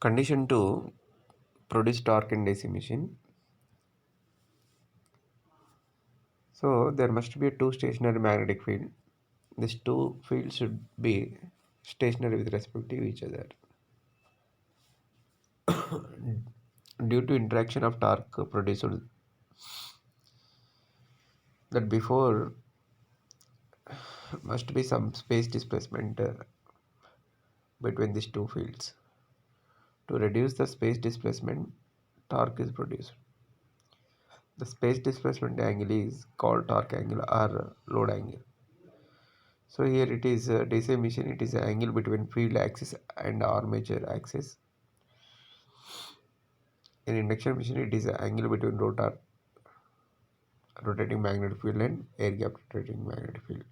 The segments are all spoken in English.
Condition 2, produce torque in DC machine. So there must be a two stationary magnetic field. These two fields should be stationary with respect to each other. Due to interaction of torque produced, that before must be some space displacement between these two fields. To reduce the space displacement, torque is produced. The space displacement angle is called torque angle or load angle. So here it is DC machine, it is the angle between field axis and armature axis. In induction machine, it is the angle between rotor rotating magnetic field and air gap rotating magnetic field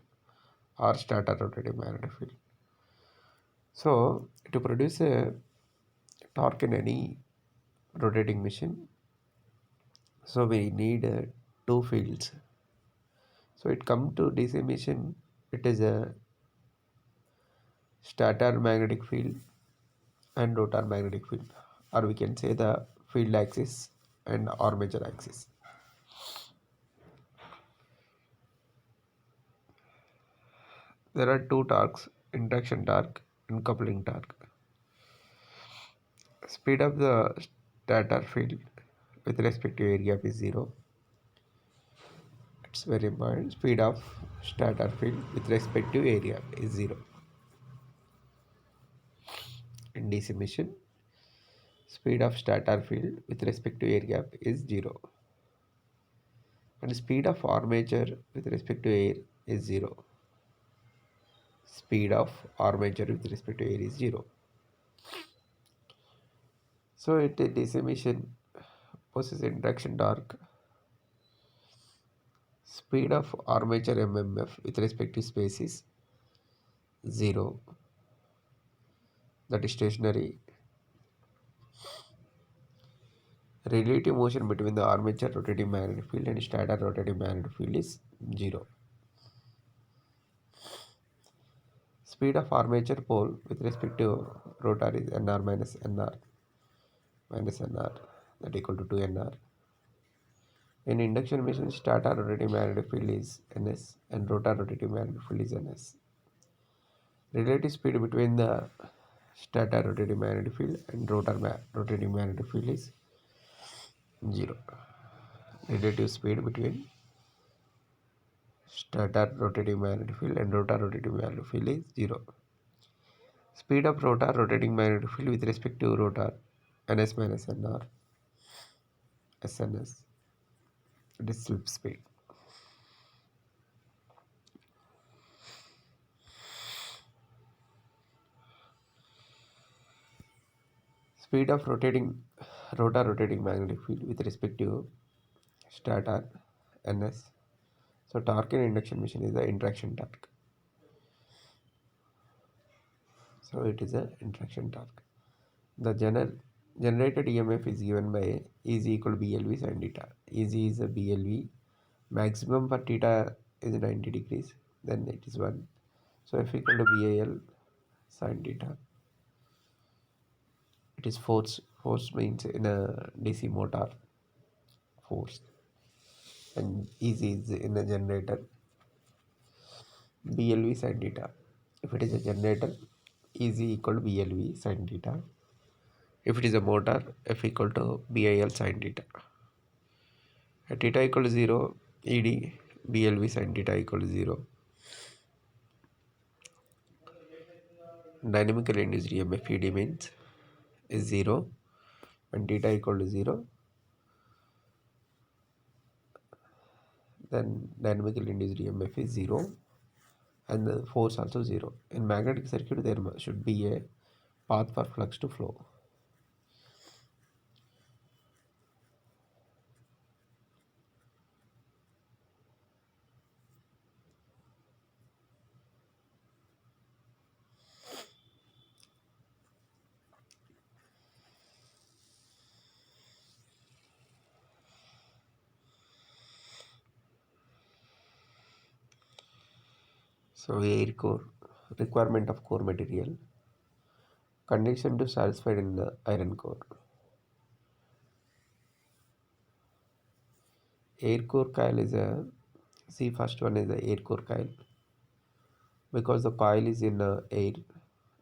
or stator rotating magnetic field. So to produce a torque in any rotating machine, so we need two fields. So it come to DC machine, it is a stator magnetic field and rotor magnetic field, or we can say the field axis and armature axis. There are two torques, induction torque and coupling torque. Speed of the stator field with respect to air gap is 0. It's very important. Speed of stator field with respect to air gap is 0. In DC machine, speed of stator field with respect to air gap is 0. And speed of armature with respect to air is 0. Speed of armature with respect to air is 0. So it DC machine possesses induction torque. Speed of armature MMF with respect to space is 0. That is stationary. Relative motion between the armature rotating magnetic field and stator rotating magnetic field is 0. Speed of armature pole with respect to rotor is Nr minus Nr minus Nr, that equal to 2Nr. In induction machine, stator rotating magnetic field is Ns and rotor rotating magnetic field is Ns. Relative speed between the stator rotating magnetic field and rotor rotating magnetic field is 0. Relative speed between stator rotating magnetic field and rotor rotating magnetic field is 0. Speed of rotor rotating magnetic field with respect to rotor Ns minus Nr SNS. It is slip speed. Speed of rotating rotor rotating magnetic field with respect to stator Ns. So torque in induction machine is the interaction torque. So it is a interaction torque. The generated EMF is given by EZ equal to BLV sin theta. EZ is a BLV. Maximum for theta is 90 degrees. Then it is 1. So F equal to BAL sin theta. It is force. Force means in a DC motor force. And EZ is in a generator. BLV sin theta. If it is a generator, EZ equal to BLV sin theta. If it is a motor, F equal to BIL sin theta. At theta equal to 0, ED BLV sin theta equal to 0. Dynamical induced EMF ED means is 0 when theta equal to 0. Then dynamical induced EMF is 0 and the force also 0. In magnetic circuit there should be a path for flux to flow. So air core, requirement of core material. Condition to satisfied in the iron core. Air core coil is a, see, first one is the air core coil. Because the coil is in air,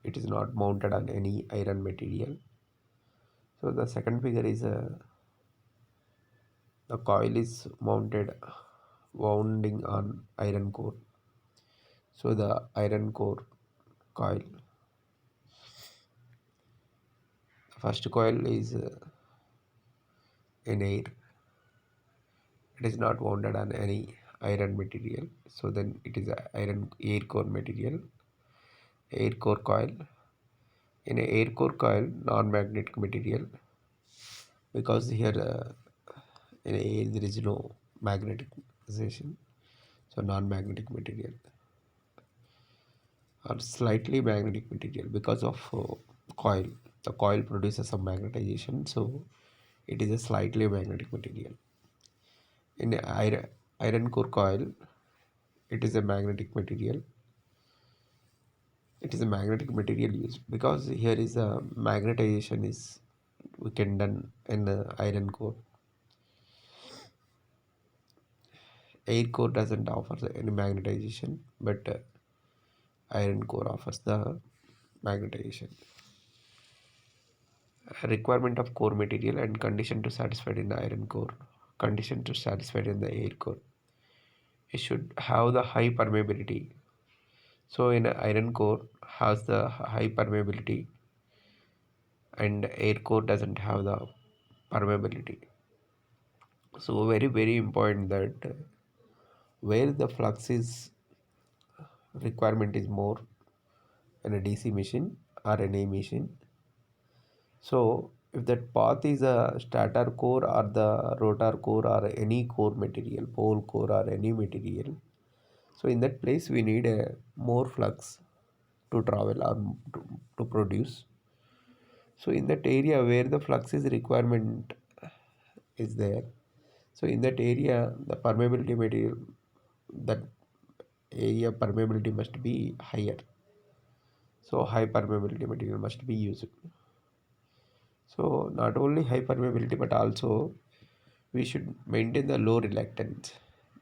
it is not mounted on any iron material. So the second figure is the coil is mounted wounding on iron core. So the iron core coil, the first coil is in air, it is not wounded on any iron material, so then it is a iron air core material, air core coil. In a air core coil, non-magnetic material, because here in air there is no magnetization, so non-magnetic material or slightly magnetic material. Because of coil, the coil produces some magnetization, so it is a slightly magnetic material. In a iron core coil, it is a magnetic material. It is a magnetic material used because here is a magnetization is we can done in the iron core. Air core doesn't offer any magnetization, but iron core offers the magnetization. Requirement of core material and condition to satisfied in the iron core. Condition to satisfied in the air core. It should have the high permeability. So in a iron core has the high permeability and air core doesn't have the permeability. So very important that where the flux is requirement is more in a DC machine or an A machine. So if that path is a stator core or the rotor core or any core material, pole core or any material, so in that place we need a more flux to travel or to produce. So in that area where the flux is requirement is there, so in that area the permeability material, that area permeability must be higher. So high permeability material must be used. So not only high permeability but also we should maintain the low reluctance,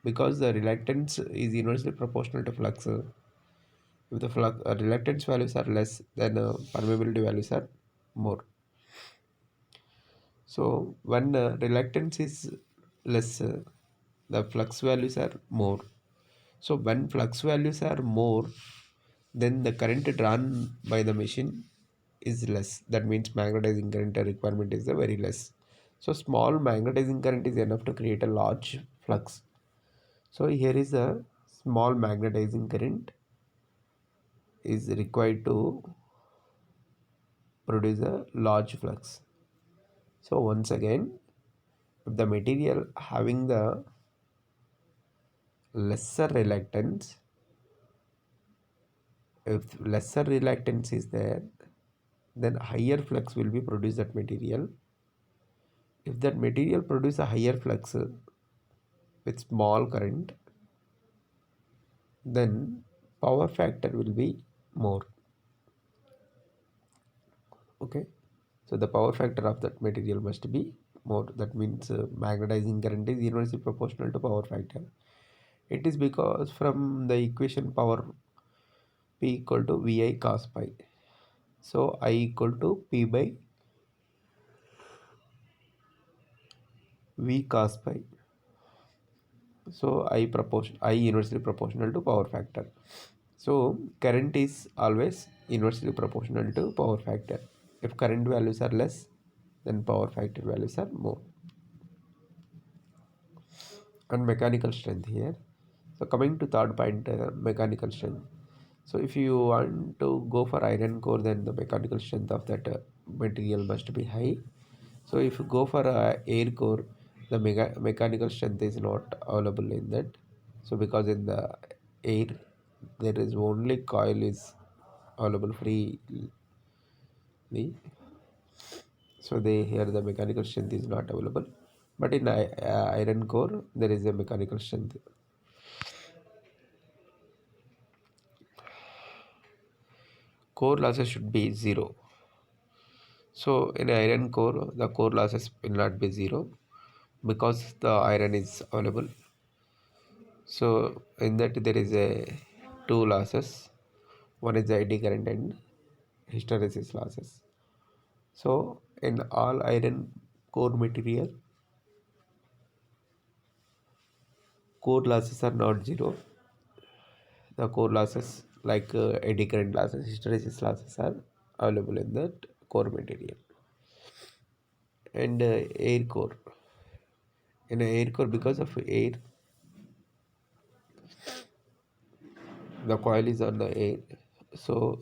because the reluctance is inversely proportional to flux. If the flux reluctance values are less, then permeability values are more. So when reluctance is less, the flux values are more. So when flux values are more, then the current drawn by the machine is less. That means magnetizing current requirement is very less. So small magnetizing current is enough to create a large flux. So here is a small magnetizing current is required to produce a large flux. So once again, if the material having the lesser reluctance, if lesser reluctance is there, then higher flux will be produced that material. If that material produce a higher flux with small current, then power factor will be more. Okay, so the power factor of that material must be more. That means magnetizing current is inversely proportional to power factor. It is because from the equation power P equal to VI cos pi. So I equal to P by V cos pi. So I inversely proportional to power factor. So current is always inversely proportional to power factor. If current values are less, then power factor values are more. And mechanical strength here. So coming to third point, mechanical strength. So if you want to go for iron core, then the mechanical strength of that material must be high. So if you go for air core, the mechanical strength is not available in that. So because in the air there is only coil is available freely, so they here the mechanical strength is not available. But in iron core there is a mechanical strength. Core losses should be zero. So in iron core the core losses will not be zero because the iron is available. So in that there is a two losses. One is the eddy current and hysteresis losses. So in all iron core material, core losses are not zero. The core losses like eddy current losses, hysteresis losses are available in that core material. And air core. In air core, because of air, the coil is on the air, so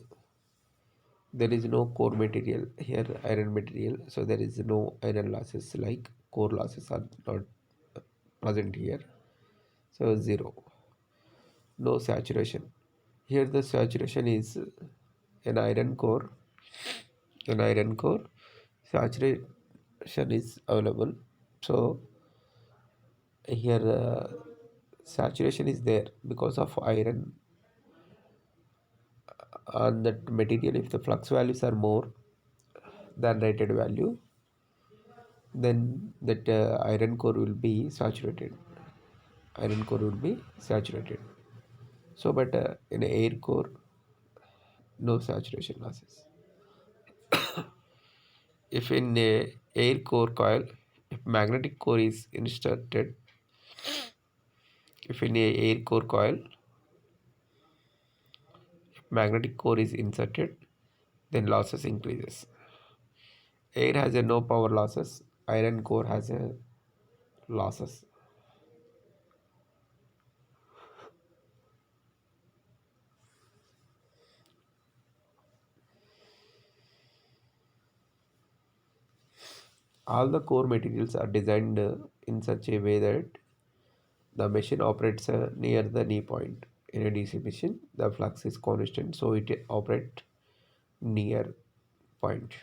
there is no core material here, iron material, so there is no iron losses, like core losses are not present here, so zero. No saturation here. The saturation is an iron core. In iron core saturation is available, so here saturation is there because of iron on that material. If the flux values are more than rated value, then that iron core will be saturated. Iron core will be saturated. So but in air core no saturation losses. If in a air core coil, if magnetic core is inserted, if in a air core coil if magnetic core is inserted, then losses increases. Air has a no power losses, iron core has a losses. All the core materials are designed in such a way that the machine operates near the knee point. In a DC machine, the flux is constant, so it operates near point.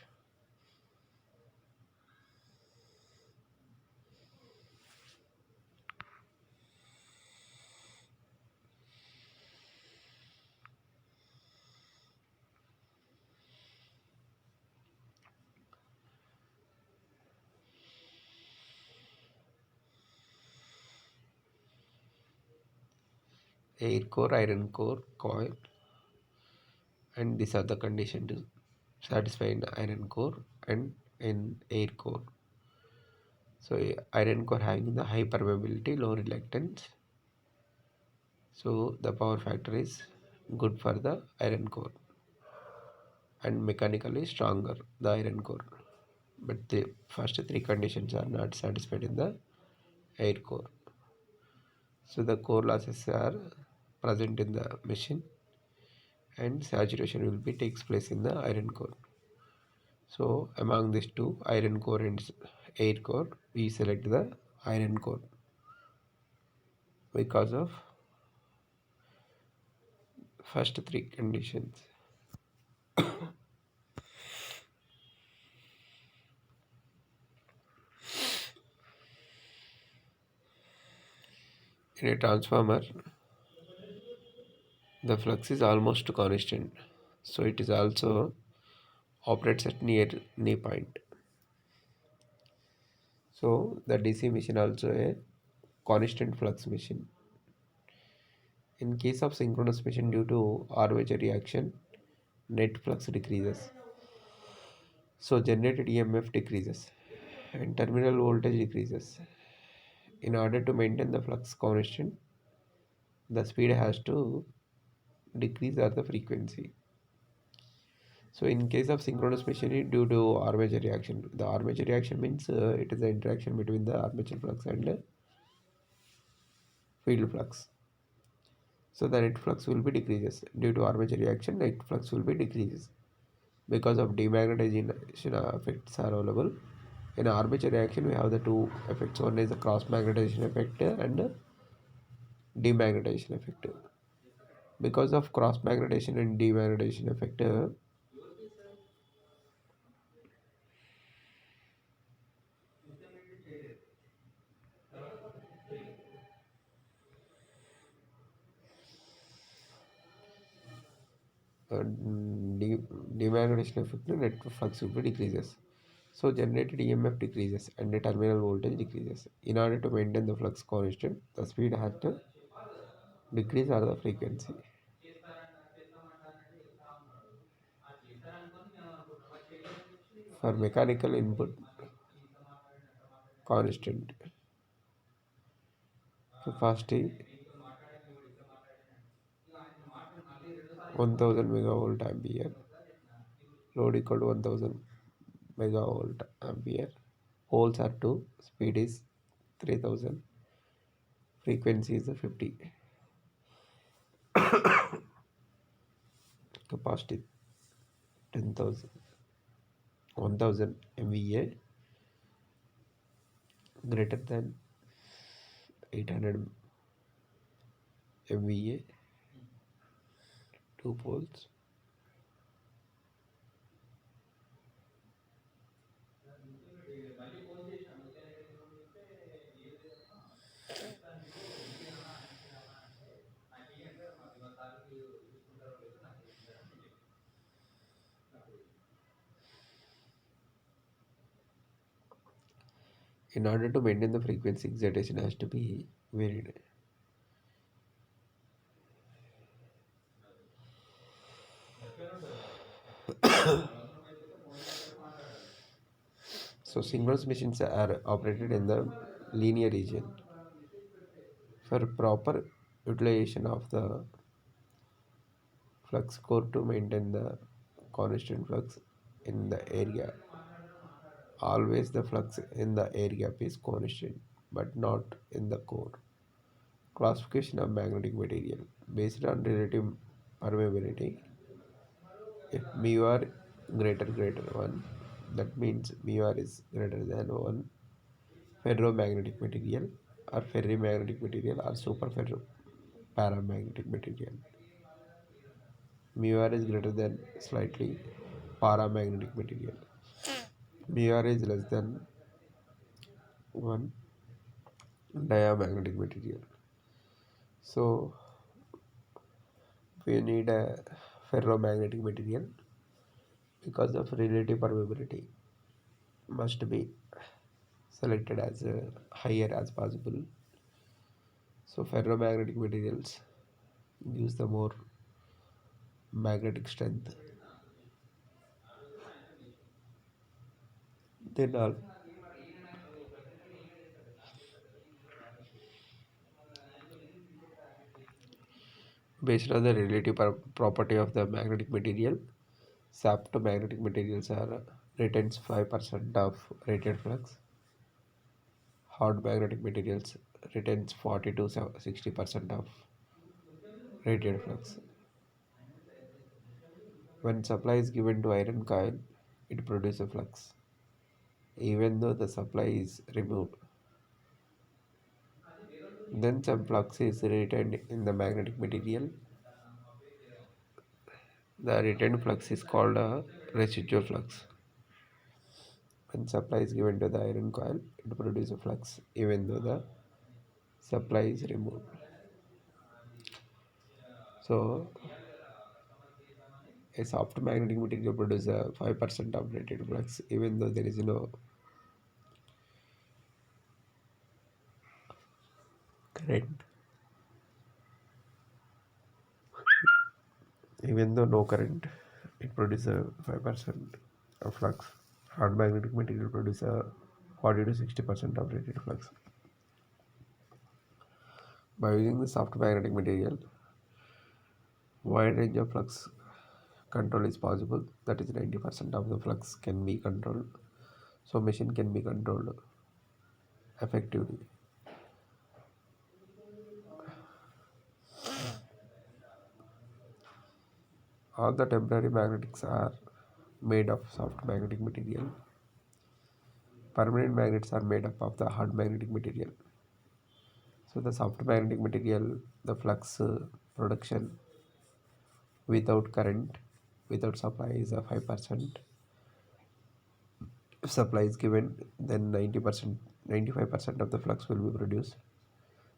Air core, iron core, coil, and these are the conditions to satisfy in iron core and in air core. So iron core having the high permeability, low reluctance. So the power factor is good for the iron core and mechanically stronger the iron core. But the first three conditions are not satisfied in the air core. So the core losses are present in the machine and saturation will be takes place in the iron core. So among these two, iron core and air core, we select the iron core because of first three conditions. In a transformer, the flux is almost constant, so it is also operates at near knee point. So the DC machine also a constant flux machine. In case of synchronous machine, due to armature reaction, net flux decreases. So generated EMF decreases and terminal voltage decreases. In order to maintain the flux constant, the speed has to decrease or the frequency. So in case of synchronous machinery, due to armature reaction, the armature reaction means it is the interaction between the armature flux and field flux. So the net flux will be decreases due to armature reaction. Net flux will be decreases because of demagnetization effects are available. In armature reaction, we have the two effects. One is the cross magnetization effect and demagnetization effect. Because of cross magnetization and demagnetization effect, uh, de- demagnetization effect, net flux will be decreases. So generated EMF decreases and the terminal voltage decreases. In order to maintain the flux constant, the speed has to decrease or the frequency. For mechanical input constant, capacity 1000 megavolt ampere, load equal to 1000 megavolt ampere, poles are 2, speed is 3000, frequency is 50, capacity 10,000, 1000 MVA greater than 800 MVA, 2 poles. In order to maintain the frequency, excitation has to be varied. So synchronous machines are operated in the linear region. For proper utilization of the flux core to maintain the constant flux in the area, always the flux in the area is constant but not in the core. Classification of magnetic material based on relative permeability. If mu r greater 1, that means mu r is greater than 1, ferromagnetic material or ferrimagnetic material or superferro paramagnetic material. Mu r is greater than slightly paramagnetic material. Mu r is less than 1, diamagnetic material. So we need a ferromagnetic material because of relative permeability must be selected as higher as possible. So ferromagnetic materials gives the more magnetic strength. Then all based on the relative property of the magnetic material, soft magnetic materials are retains 5% of rated flux. Hard magnetic materials retains 40 to 60% of rated flux. When supply is given to iron coil, it produces a flux, even though the supply is removed. Then some flux is retained in the magnetic material. The retained flux is called a residual flux. When supply is given to the iron coil, it produces a flux, even though the supply is removed. So, a soft magnetic material produces a 5% of rated flux, even though there is no current. Even though no current, it produces a 5% of flux. Hard magnetic material produces a 40 to 60% of rated flux. By using the soft magnetic material, wide range of flux control is possible. That is 90% of the flux can be controlled. So machine can be controlled effectively. All the temporary magnetics are made of soft magnetic material. Permanent magnets are made up of the hard magnetic material. So the soft magnetic material, the flux production without current, without supply is a 5%. If supply is given, then 90%, 95% of the flux will be produced.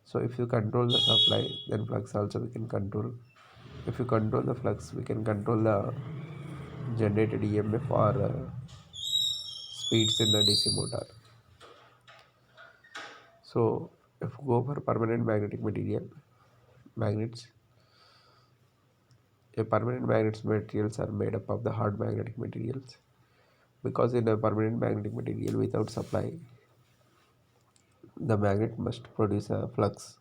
So if you control the supply, then flux also we can control. If you control the flux, we can control the generated EMF or speeds in the DC motor. So if we go for permanent magnetic material, magnets, a permanent magnets materials are made up of the hard magnetic materials, because in a permanent magnetic material without supply, the magnet must produce a flux.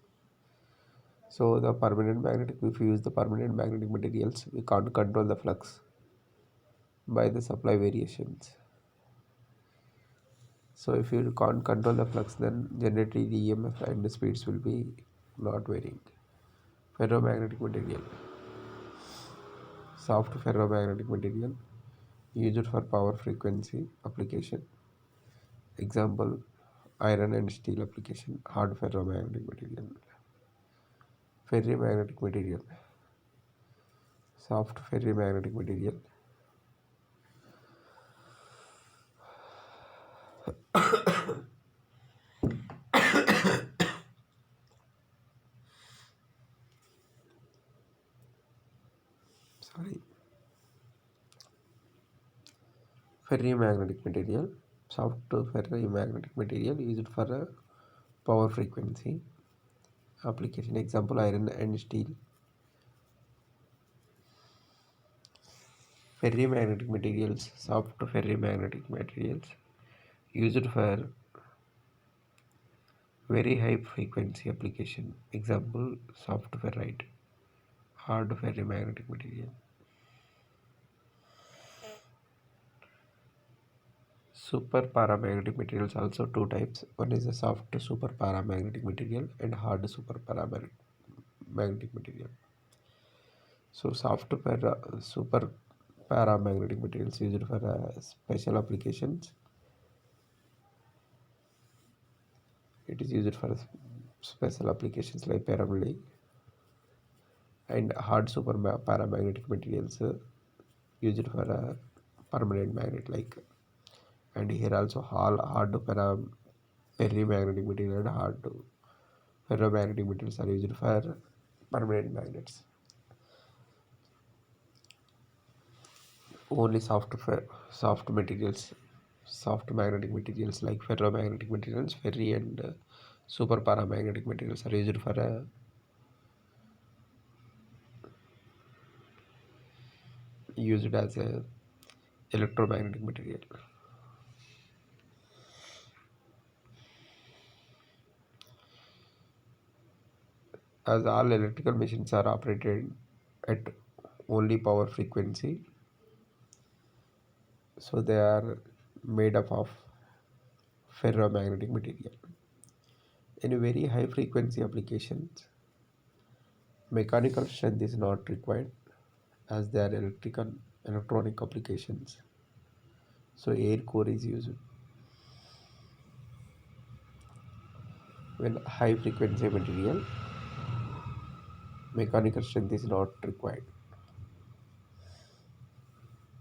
So the permanent magnetic, if you use the permanent magnetic materials, we can't control the flux by the supply variations. So if you can't control the flux, then generated EMF and the speeds will be not varying. Ferromagnetic material, soft ferromagnetic material used for power frequency application. Example, iron and steel application. Hard ferromagnetic material. Ferrimagnetic material, soft ferrimagnetic material. Sorry, ferrimagnetic material, soft ferrimagnetic material used for a power frequency application. Example, iron and steel. Ferrimagnetic materials, soft ferrimagnetic materials used for very high frequency application. Example, soft ferrite. Hard ferrimagnetic material. Super paramagnetic materials also two types. One is a soft super paramagnetic material and hard super paramagnetic material. So super paramagnetic materials used for special applications. It is used for special applications like paramagnetic, and hard super paramagnetic materials used for a permanent magnet like. And here also hard ferrimagnetic material and hard ferromagnetic materials are used for permanent magnets. Only soft materials, soft magnetic materials like ferromagnetic materials, ferri and super paramagnetic materials are used for used as a electromagnetic material. As all electrical machines are operated at only power frequency, so they are made up of ferromagnetic material. In very high frequency applications, mechanical strength is not required as they are electronic applications. So air core is used. When high frequency material, mechanical strength is not required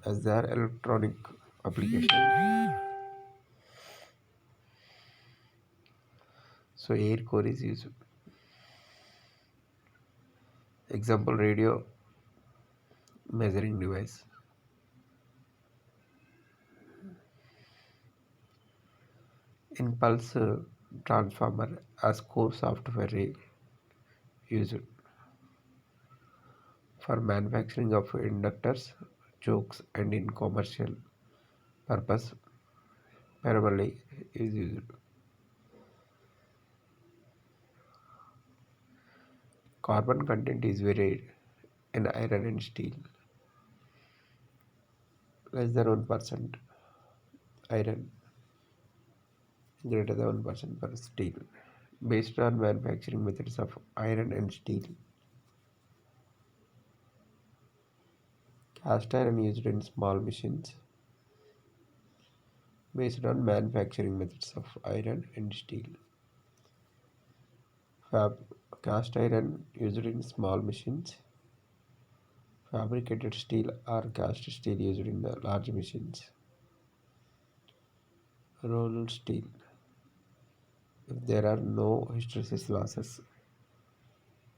as they are electronic application. So air core is used. Example, radio measuring device. Impulse transformer as core software used for manufacturing of inductors, chokes, and in commercial purpose primarily is used. Carbon content is varied in iron and steel. Less than 1% iron, greater than 1% for steel. Based on manufacturing methods of iron and steel, cast iron used in small machines. Based on manufacturing methods of iron and steel, cast iron used in small machines. Fabricated steel or cast steel used in the large machines. Rolled steel. If there are no hysteresis losses,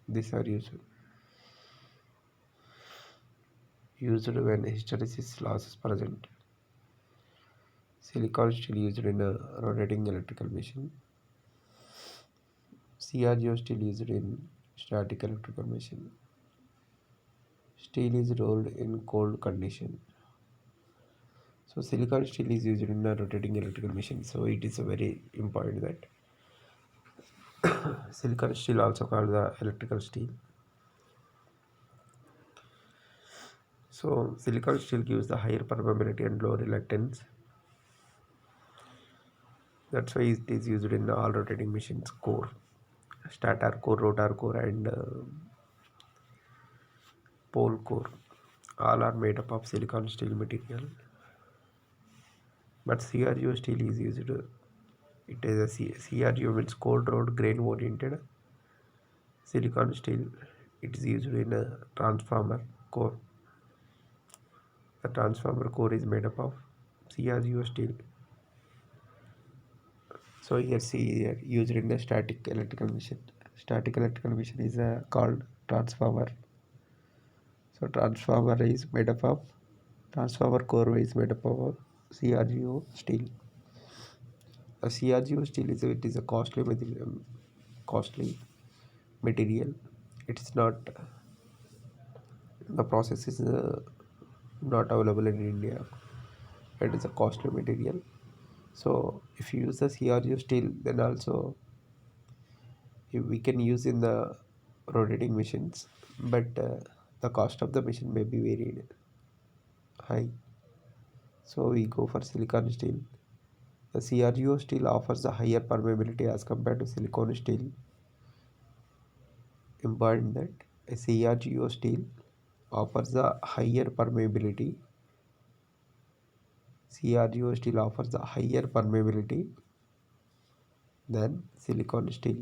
these are used. Used when hysteresis loss is present. Silicon steel used in a rotating electrical machine. CRGO steel used in static electrical machine. Steel is rolled in cold condition. So silicon steel is used in a rotating electrical machine. So it is a very important that silicon steel also called the electrical steel. So silicon steel gives the higher permeability and low reluctance. That's why it is used in all rotating machines core, stator core, rotor core, and pole core. All are made up of silicon steel material. But CRGO steel is used. It is a CRGO means cold rolled grain oriented silicon steel. It is used in a transformer core. The transformer core is made up of CRGO steel. So here see here used in the static electrical machine. Static electrical machine is called transformer. So transformer core is made up of CRGO steel. A CRGO steel is a costly material. It's not the process is not available in India. It is a costly material. So if you use the CRGO steel, then also we can use in the rotating machines, but the cost of the machine may be very high. So we go for silicon steel. The CRGO steel offers a higher permeability as compared to silicon steel. Important that a CRGO steel offers a higher permeability. CRGO steel offers a higher permeability than silicon steel,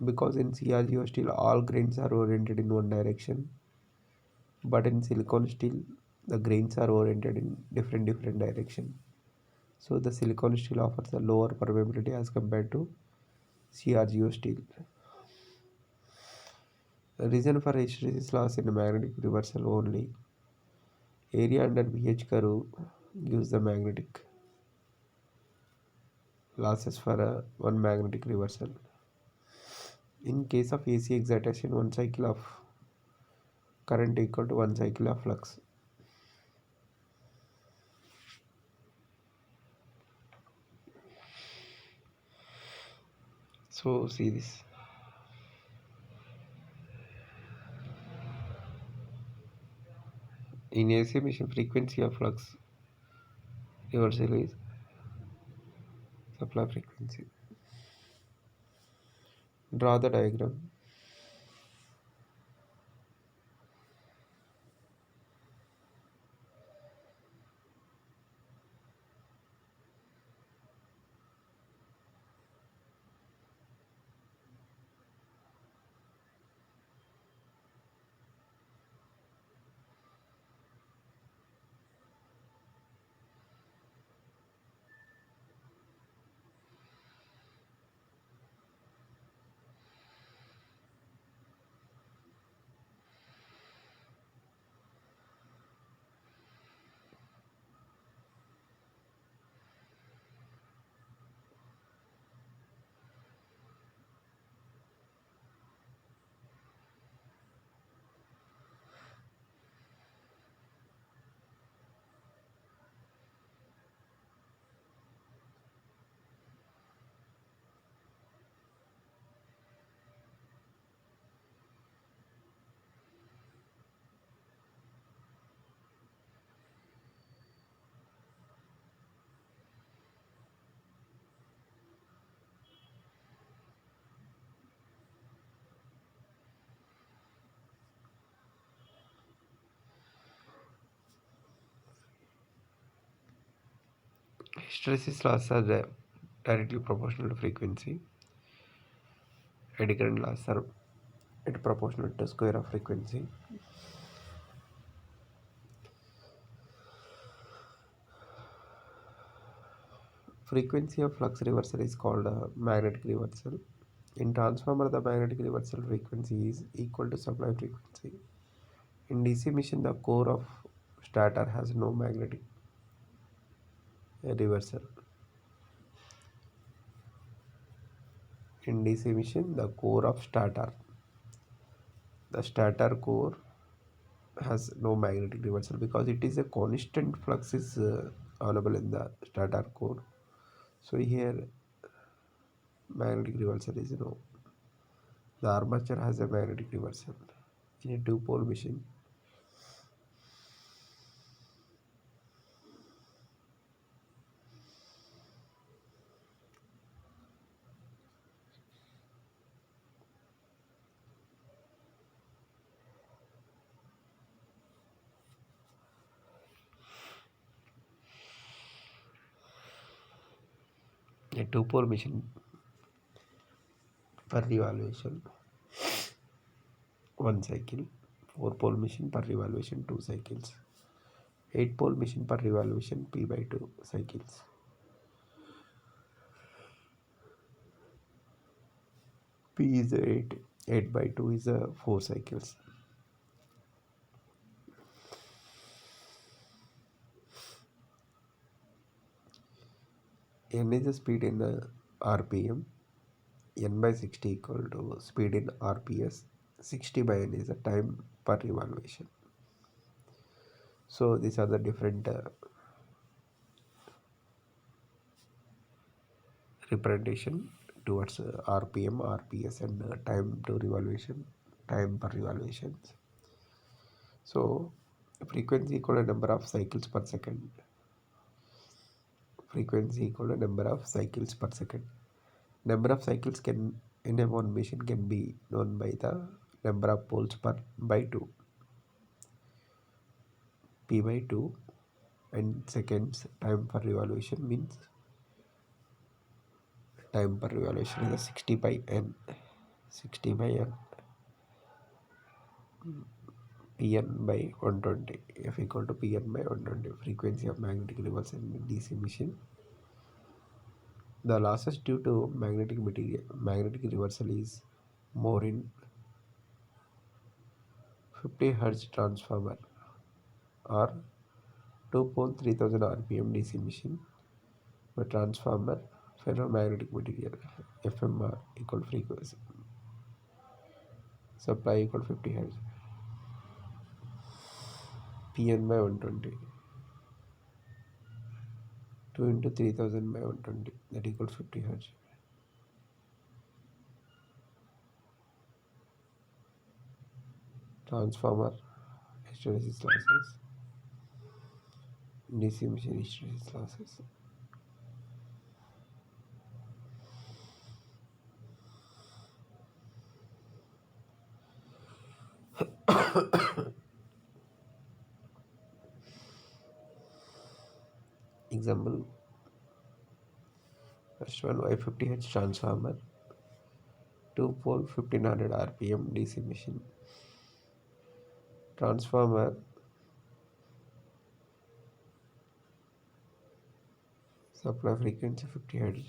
because in CRGO steel all grains are oriented in one direction, but in silicon steel the grains are oriented in different direction. So the silicon steel offers a lower permeability as compared to CRGO steel. The reason for hysteresis loss in magnetic reversal only. Area under BH curve gives the magnetic losses for one magnetic reversal. In case of AC excitation, one cycle of current equal to one cycle of flux. So see this. In AC machine, frequency of flux reversal is supply frequency. Draw the diagram. Hysteresis loss are directly proportional to frequency. Eddy current loss are at proportional to square of frequency. Frequency of flux reversal is called magnetic reversal. In transformer, the magnetic reversal frequency is equal to supply frequency. In DC machine, the core of stator has no magnetic a reversal. In DC machine, the core of stator. The stator core has no magnetic reversal because it is a constant flux is available in the stator core. So here magnetic reversal is no. The armature has a magnetic reversal. In a two-pole machine, per revolution one cycle, four-pole machine per revolution two cycles, eight-pole machine per revolution p by 2 cycles. P is 8, 8 by 2 is 4 cycles. N is the speed in RPM, N by 60 equal to speed in RPS, 60 by N is the time per revolution. So these are the different representation towards RPM, RPS and time to revolution, time per revolutions. So frequency equal to number of cycles per second. Frequency equal to number of cycles per second. Number of cycles can in a one machine can be known by the number of poles per by 2, p by 2, and seconds time per revolution means time per revolution is 60 by n, 60 by n, pn by 120, f equal to pn by 120. Frequency of magnetic reversal in DC machine. The losses due to magnetic reversal is more in 50 Hz transformer or 2 pole 3000 RPM DC machine. The transformer ferromagnetic material FMR equal frequency supply equal 50 Hz, PN by 120, 2 into 3000 by 120 that equals 50 Hz. Transformer hysteresis losses, DC machine hysteresis losses. Example, first one Y50 Hz transformer, 2 pole 1500 RPM DC machine. Transformer supply frequency 50 Hz.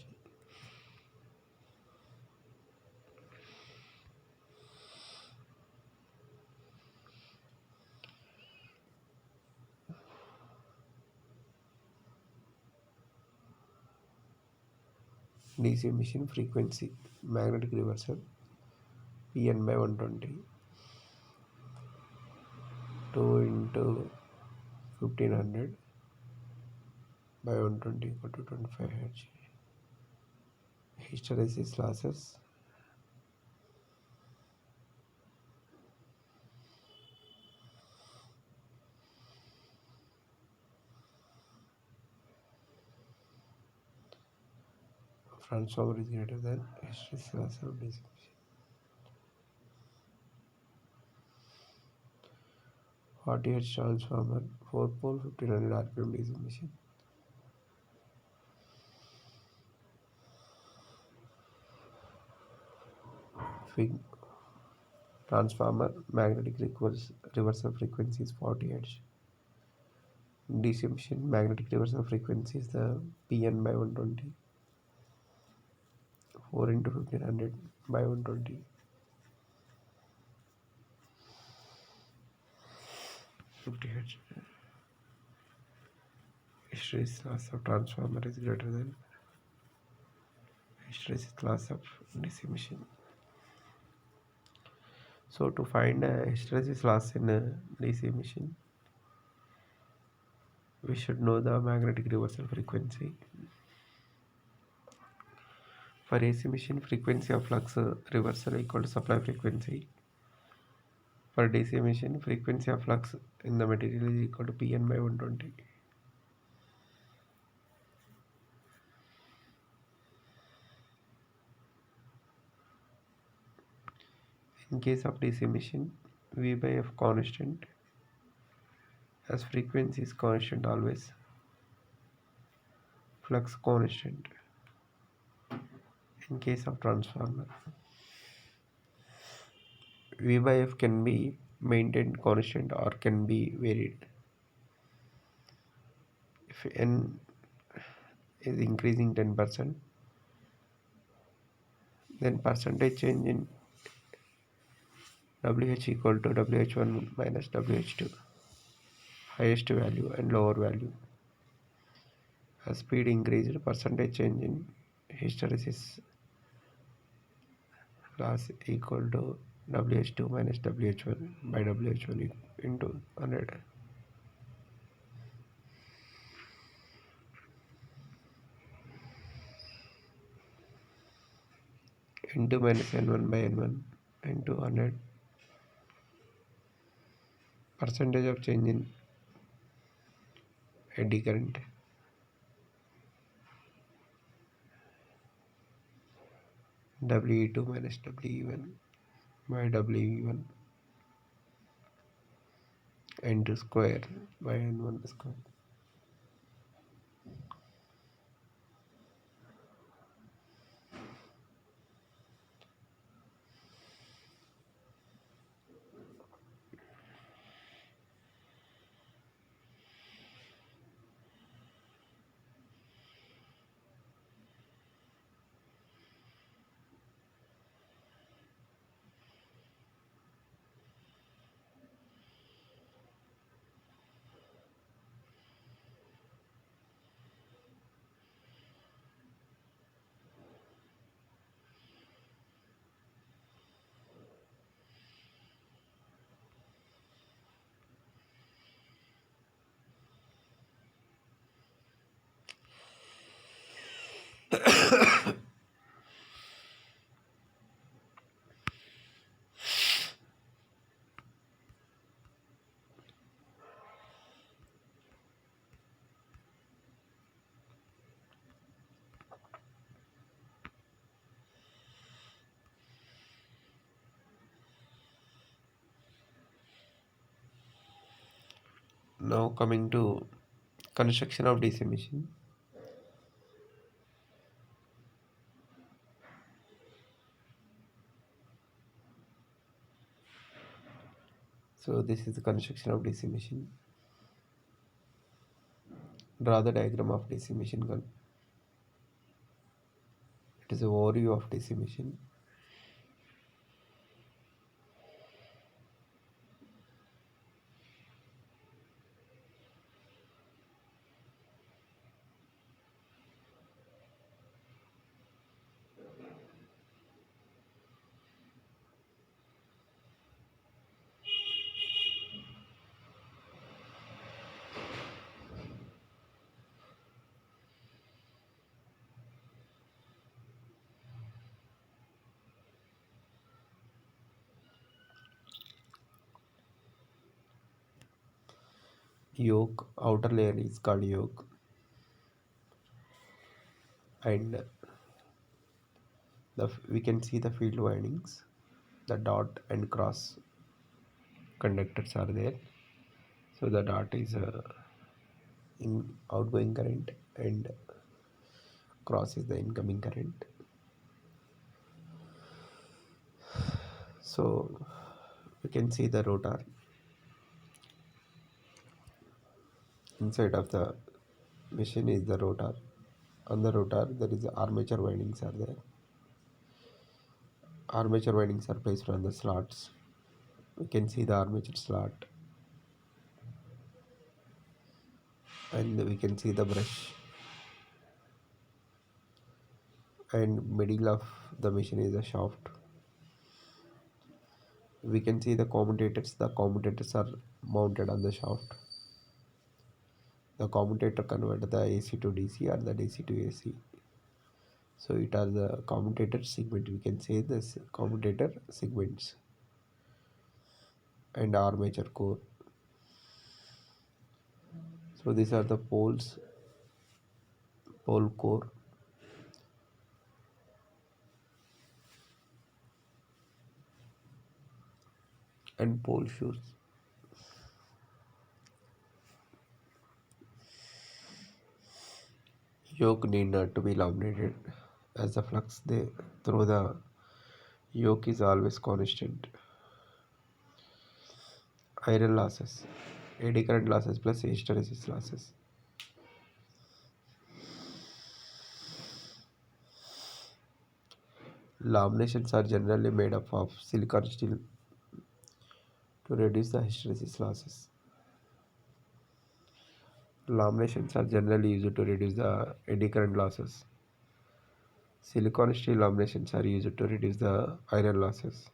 DC machine frequency magnetic reversal PN by 120, 2 into 1500 by 120 equal to 25 Hz. Hysteresis losses transformer is greater than hysteresis loss of DC machine. 40 Hz transformer, 4 pole 1500 RPM DC machine. Fig transformer magnetic reversal frequency is 40 Hz. DC machine magnetic reversal frequency is the PN by 120, 4 into 1500 by 120, 50 Hz. hysteresis loss of transformer is greater than hysteresis loss of DC machine. So to find hysteresis loss in a DC machine, we should know the magnetic reversal frequency. For AC machine, frequency of flux reversal equal to supply frequency. For DC machine, frequency of flux in the material is equal to Pn by 120. In case of DC machine, V by F constant, as frequency is constant always, flux constant. In case of transformer, V by F can be maintained constant or can be varied. If N is increasing 10%, then percentage change in WH equal to WH1 minus WH2, highest value and lower value. As speed increased, percentage change in hysteresis loss equal to WH2 minus WH1 by WH1 into 100. N2 minus N1 by N1 into 100. Percentage of change in eddy current WE2 minus WE1 by WE1 N2 square by N1 square. Now coming to construction of DC machine. So this is the construction of DC machine. Draw the diagram of DC machine. It is an overview of DC machine. Yoke, outer layer is called yoke, and we can see the field windings. The dot and cross conductors are there. So the dot is in outgoing current and cross is the incoming current. So we can see the rotor. Inside of the machine is the rotor. On the rotor there is armature windings are there. Armature windings are placed on the slots. We can see the armature slot. and we can see the brush, and middle of the machine is a shaft. We can see the commutators are mounted on the shaft. The commutator convert the AC to DC or the DC to AC. So it are the commutator segment. We can say this commutator segments and armature core. So these are the poles, pole core, and pole shoes. Yoke need not to be laminated as the flux through the yoke is always constant. Iron losses, eddy current losses plus hysteresis losses. Laminations are generally made up of silicon steel to reduce the hysteresis losses. Laminations are generally used to reduce the eddy current losses. Silicon steel laminations are used to reduce the iron losses.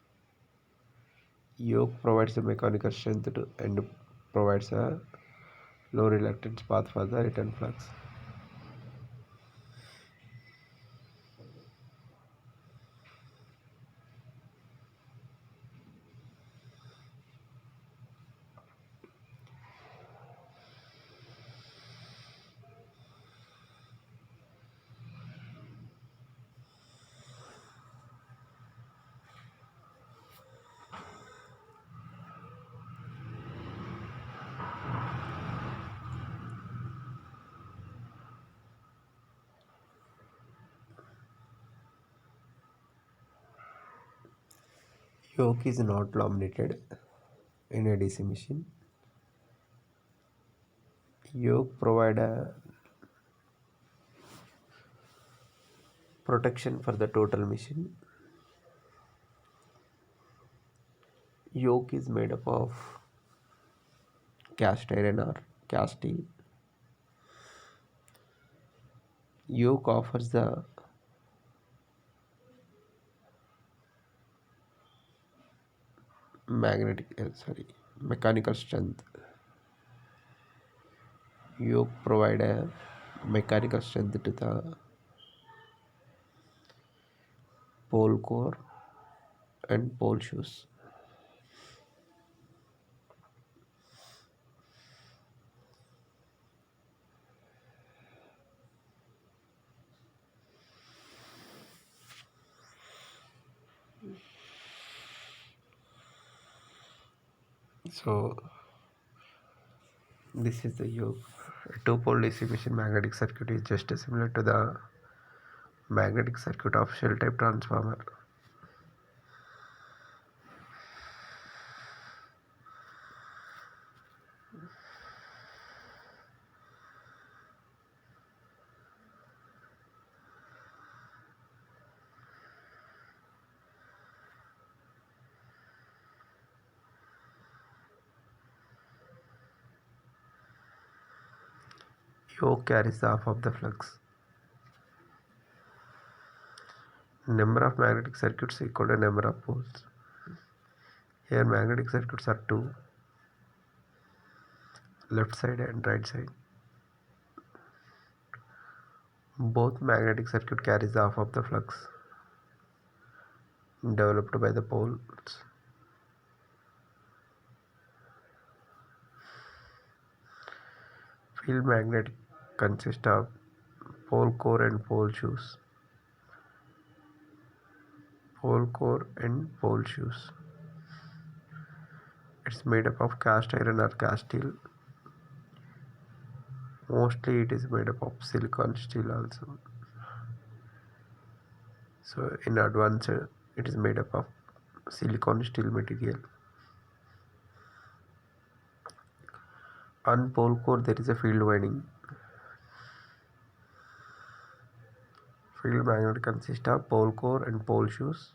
Yoke provides a mechanical strength and provides a low reluctance path for the return flux. Yoke is not laminated in a DC machine. Yoke provide a protection for the total machine. Yoke is made up of cast iron or cast steel. Yoke offers the mechanical strength. Yoke provide a mechanical strength to the pole core and pole shoes. So this is the yoke. A two-pole DC machine magnetic circuit is just similar to the magnetic circuit of shell type transformer. Yoke carries half of the flux. Number of magnetic circuits equal to number of poles. Here magnetic circuits are two, left side and right side. Both magnetic circuit carries half of the flux developed by the poles. Field magnetic consists of pole core and pole shoes. Pole core and pole shoes. It's made up of cast iron or cast steel. Mostly it is made up of silicon steel also. So in advance it is made up of silicon steel material. On pole core there is a field winding. Field magnet consists of pole core and pole shoes.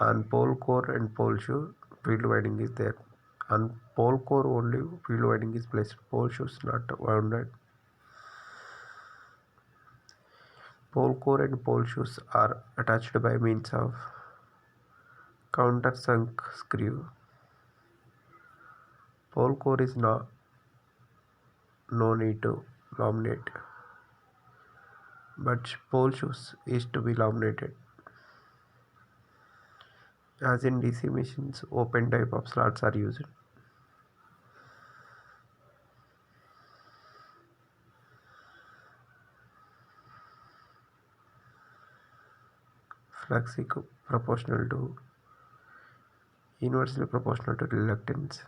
On pole core and pole shoe, field winding is there. On pole core only field winding is placed. Pole shoes not wounded. Pole core and pole shoes are attached by means of countersunk screw. Pole core is no need to laminate, but pole shoes is to be laminated. As in DC machines, open type of slots are used. Flux is proportional to inversely proportional to reluctance.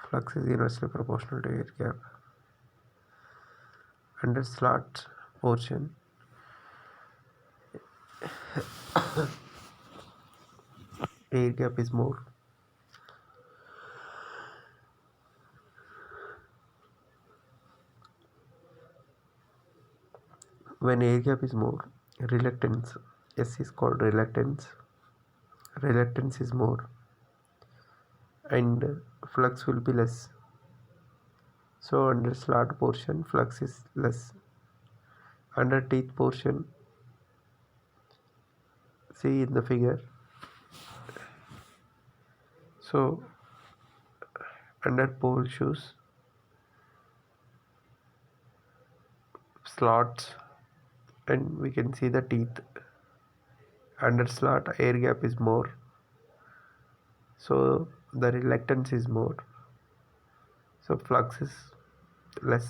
Flux is inversely proportional to air gap. Under slot portion, air gap is more. When air gap is more, reluctance, S is called reluctance. Reluctance is more and flux will be less. So under slot portion, flux is less. Under teeth portion, see in the figure. So under pole shoes, slots, and we can see the teeth. Under slot, air gap is more, so the reluctance is more, so flux is less.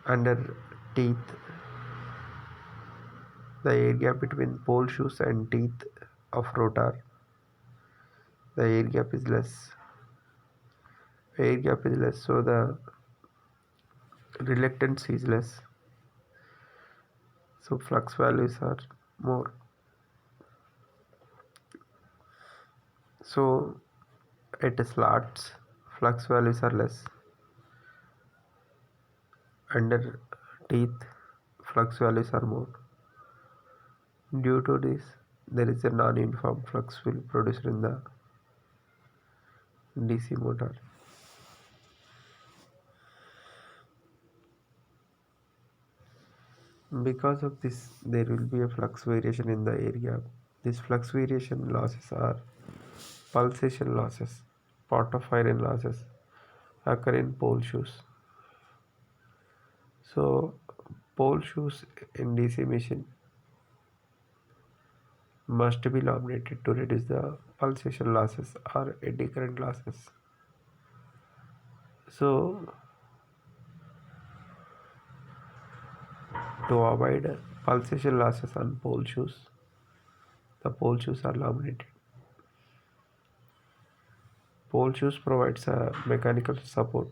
Under teeth, the air gap between pole shoes and teeth of rotor, the air gap is less. Air gap is less, so the reluctance is less, so flux values are more. So at slots, flux values are less. Under teeth, flux values are more. Due to this, there is a non-uniform flux field produced in the DC motor. Because of this, there will be a flux variation in the air gap. These flux variation losses are pulsation losses, pot of iron losses occur in pole shoes. So pole shoes in DC machine must be laminated to reduce the pulsation losses or eddy current losses. So to avoid pulsation losses on pole shoes, the pole shoes are laminated. Pole shoes provides a mechanical support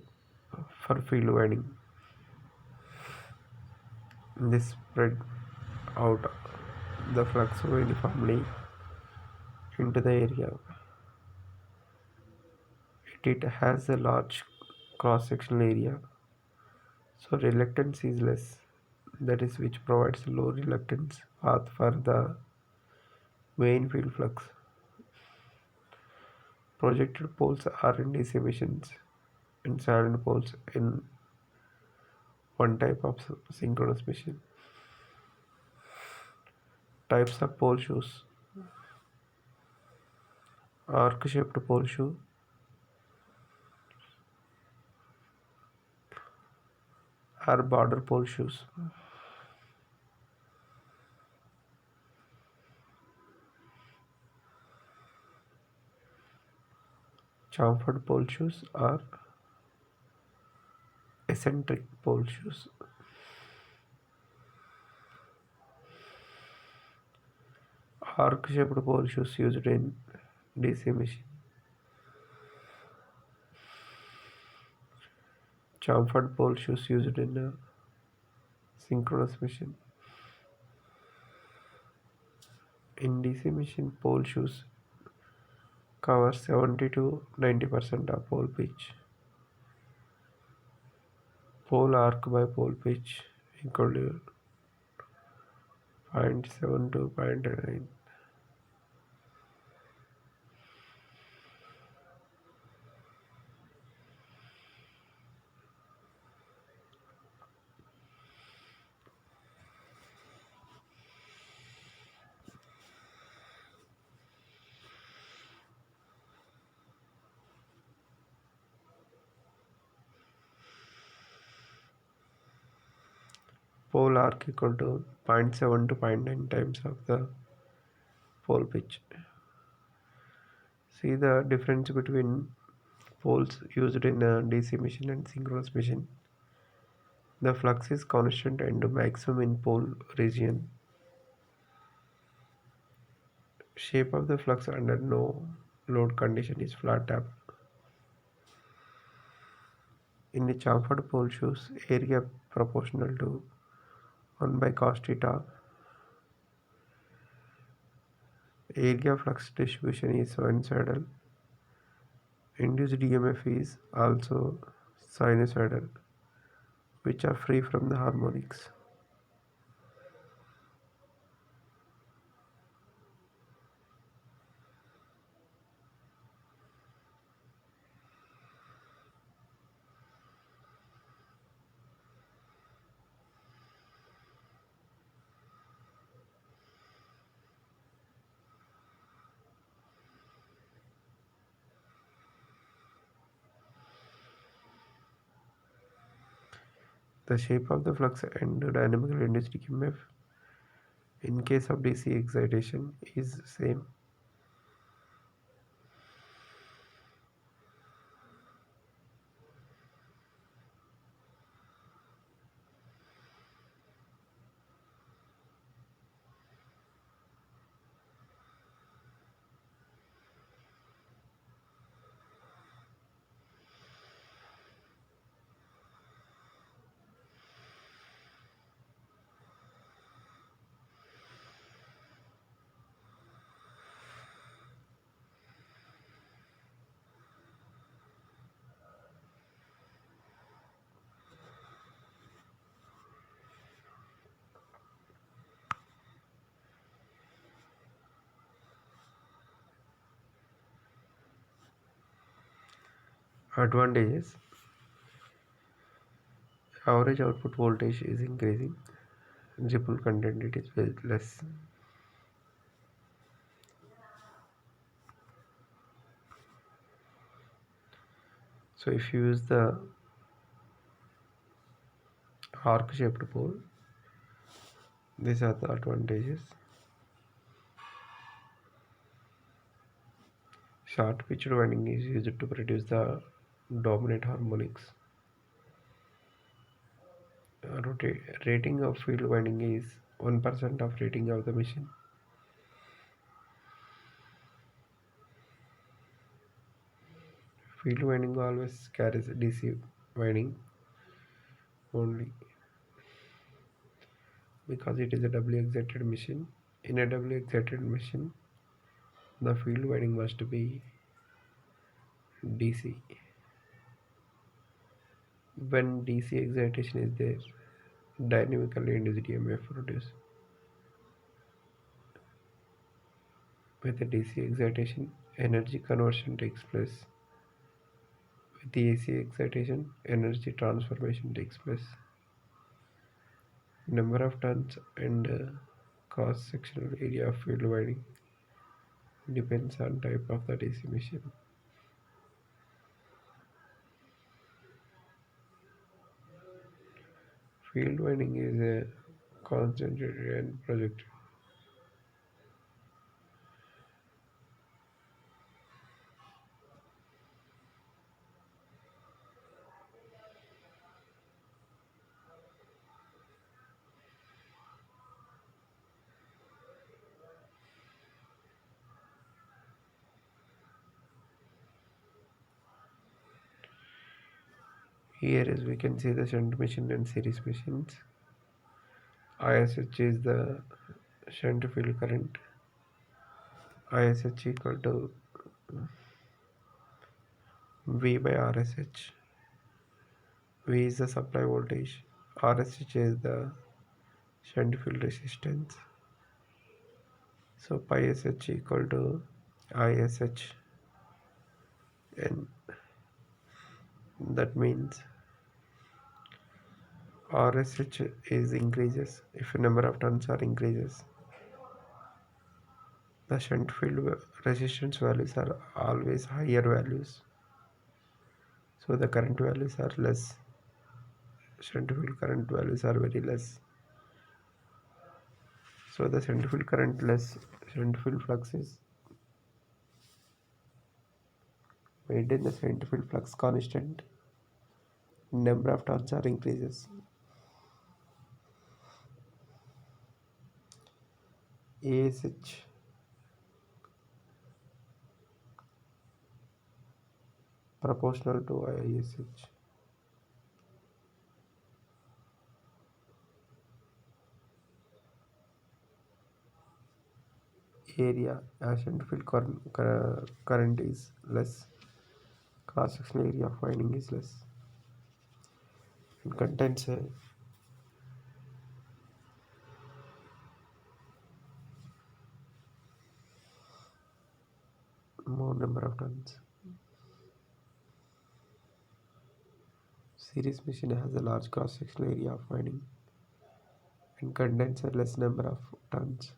for field winding. This spread out the flux uniformly into the area. It has a large cross-sectional area, so reluctance is less. That is which provides low reluctance path for the main field flux. Projected poles are in DC machines and silent poles in one type of synchronous machine. Types of pole shoes: arc shaped pole shoe, or border pole shoes. Chamfered pole shoes are eccentric pole shoes. Arc shaped pole shoes used in DC machine. Chamfered pole shoes used in a synchronous machine. In DC machine, pole shoes cover 70 to 90% of pole pitch. Pole arc by pole pitch equal to 0.7 to 0.9. pole arc equal to zero point 0.7 to zero point 0.9 times of the pole pitch. See the difference between poles used in a DC machine and synchronous machine. The flux is constant and maximum in pole region. Shape of the flux under no load condition is flat tap. In the chamfered pole shows air gap proportional to 1 by cos theta. Air gap flux distribution is sinusoidal. Induced EMF is also sinusoidal, which are free from the harmonics. The shape of the flux and dynamically induced EMF in case of DC excitation is same. Advantages: average output voltage is increasing, ripple content it is very less. So if you use the arc shaped pole, these are the advantages. Short pitched winding is used to produce the dominant harmonics. Rating of field winding is 1% of rating of the machine. Field winding always carries DC winding only because it is a doubly excited machine. In a doubly excited machine, the field winding must be DC. When DC excitation is there, dynamically induced EMF produced. With the DC excitation, energy conversion takes place. With the AC excitation, energy transformation takes place. Number of turns and cross-sectional area of field winding depends on type of the DC machine. Field winding is a concentrated and projected. Here as we can see the shunt machine and series machines. ISH is the shunt field current. ISH equal to V by RSH. V is the supply voltage. RSH is the shunt field resistance. So pi SH equal to ISH, and that means RSH is increases if number of turns are increases. The shunt field resistance values are always higher values, so the current values are less. Shunt field current values are very less. So the centrifugal current less centrifugal flux is maintain the centrifugal flux constant. Number of turns are increases. ASH proportional to ISH. Area as centrifugal current is less, cross sectional area of winding is less, and contains a more number of turns. Series machine has a large cross sectional area of winding and contains a less number of turns.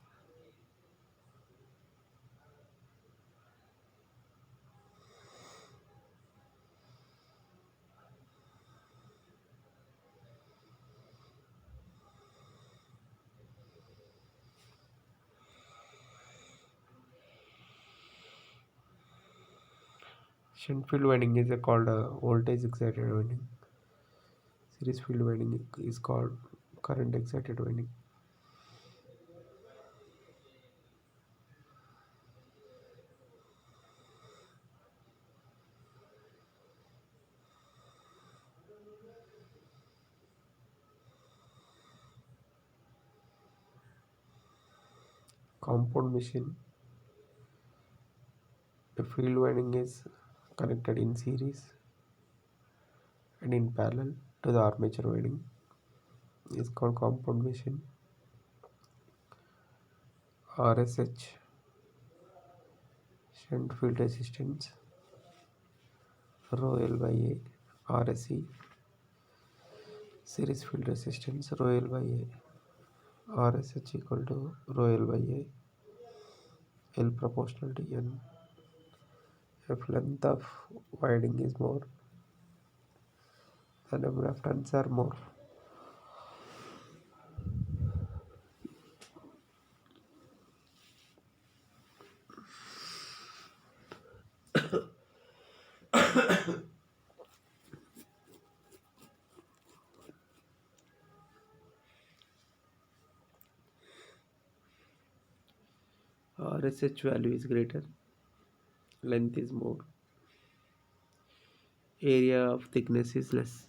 Shunt field winding is called voltage excited winding. Series field winding is called current excited winding. Compound machine. The field winding is connected in series and in parallel to the armature winding is called compound machine. RSH shunt field resistance rho L by A. RSE series field resistance rho L by A. RSH equal to rho L by A. L proportional to N. If length of winding is more, the number of turns are more. RSH value is greater, length is more, area of thickness is less.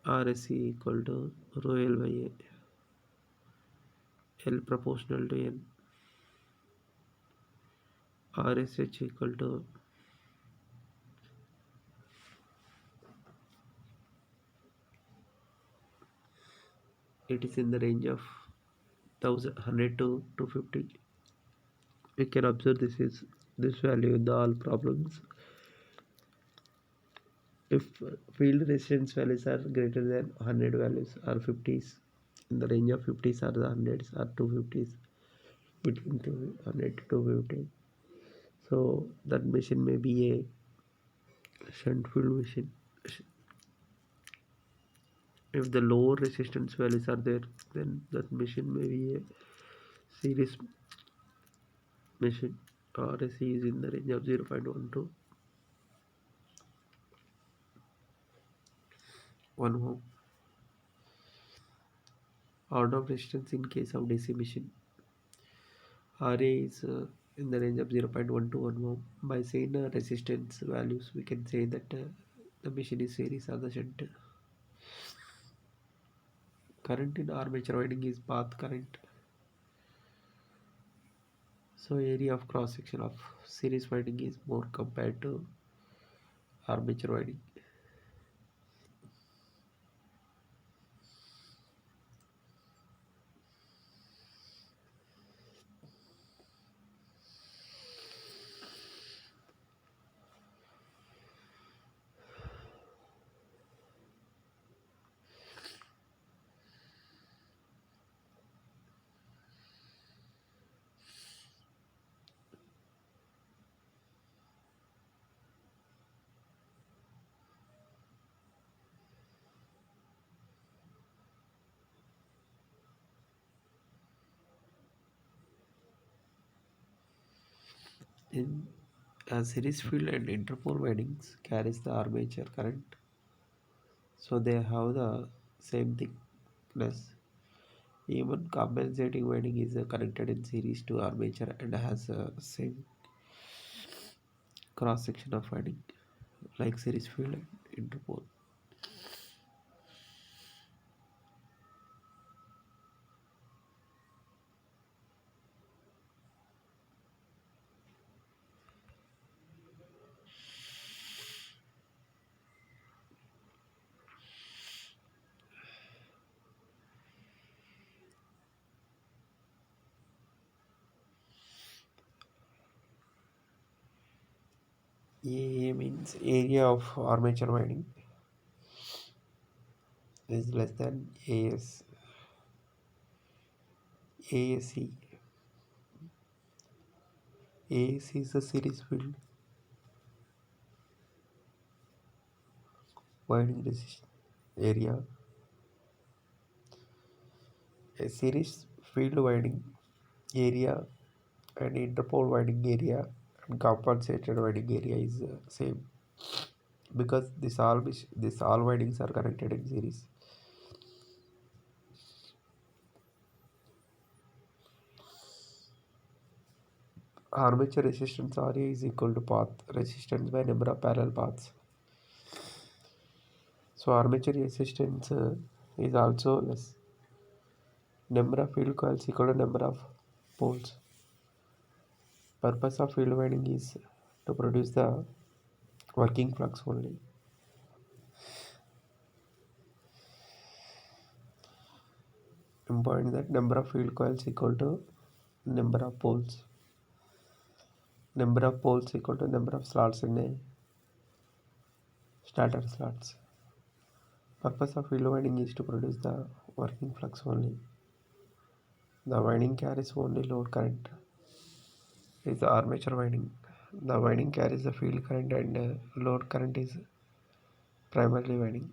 RSE equal to rho L by A. L proportional to N. RSH equal to it is in the range of 100 to 250. We can observe this value in the all problems. If field resistance values are greater than 100 values or 50s, in the range of 50s or the 100s or 250s, between 200 to 250, so that machine may be a shunt field machine. If the lower resistance values are there, then that machine may be a series machine. RSE is in the range of 0.1 to 1 ohm. Order of resistance in case of DC machine. RA is in the range of 0.1 to 1 ohm. By saying resistance values, we can say that the machine is series or the shunt. Current in armature winding is path current. So area of cross section of series winding is more compared to armature winding. In a series field and interpole windings carries the armature current, so they have the same thickness. Even compensating winding is connected in series to armature and has a same cross section of winding like series field and interpole. AA means area of armature winding is less than AS. ASC. ASC is a series field winding resistance area. A series field winding area and interpole winding area and compensated winding area is same because this all windings are connected in series. Armature resistance Ra is equal to path resistance by number of parallel paths. So armature resistance is also less. Number of field coils equal to number of poles. Purpose of field winding is to produce the working flux only. Important that number of field coils equal to number of poles. Number of poles equal to number of slots in a starter slots. Purpose of field winding is to produce the working flux only. The winding carries only load current. Is the armature winding. The winding carries the field current and load current is primarily winding.